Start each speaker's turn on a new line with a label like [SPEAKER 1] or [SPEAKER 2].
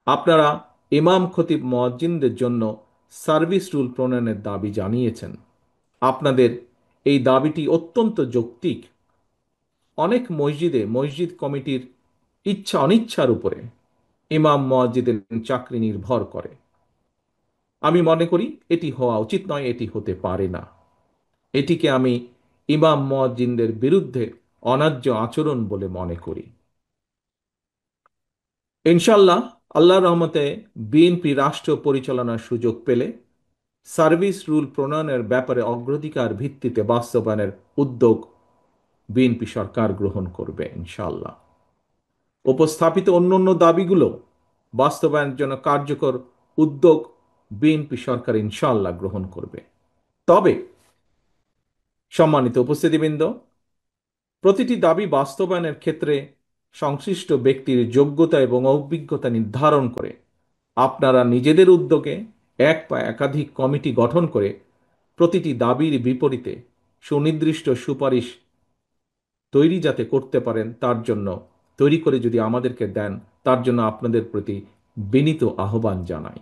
[SPEAKER 1] আপনারা ইমাম খতিব মুয়াজ্জিনদের জন্য সার্ভিস রুল প্রণয়নের দাবি জানিয়েছেন। আপনাদের এই দাবিটি অত্যন্ত যৌক্তিক। অনেক মসজিদে মসজিদ কমিটির ইচ্ছা অনিচ্ছার উপরে ইমাম মুয়াজ্জিনের চাকরি নির্ভর করে। আমি মনে করি এটি হওয়া উচিত নয়, এটি হতে পারে না। এটিকে আমি ইমাম মুয়াজ্জিনদের বিরুদ্ধে অন্যায্য আচরণ বলে মনে করি। ইনশাল্লাহ, আল্লাহর রহমতে বিএনপি রাষ্ট্র পরিচালনার সুযোগ পেলে সার্ভিস রুল প্রণয়নের ব্যাপারে অগ্রাধিকার ভিত্তিতে বাস্তবায়নের উদ্যোগ বিএনপি সরকার গ্রহণ করবে ইনশাল্লাহ। উপস্থাপিত অন্যান্য দাবিগুলো বাস্তবায়নের জন্য কার্যকর উদ্যোগ বিএনপি সরকার ইনশাল্লাহ গ্রহণ করবে। তবে সম্মানিত উপস্থিতিবৃন্দ, প্রতিটি দাবি বাস্তবায়নের ক্ষেত্রে সংশ্লিষ্ট ব্যক্তির যোগ্যতা এবং অভিজ্ঞতা নির্ধারণ করে আপনারা নিজেদের উদ্যোগে এক বা একাধিক কমিটি গঠন করে প্রতিটি দাবির বিপরীতে সুনির্দিষ্ট সুপারিশ তৈরি যাতে করতে পারেন তার জন্য তৈরি করে যদি আমাদেরকে দেন, তার জন্য আপনাদের প্রতি বিনীত আহ্বান জানাই।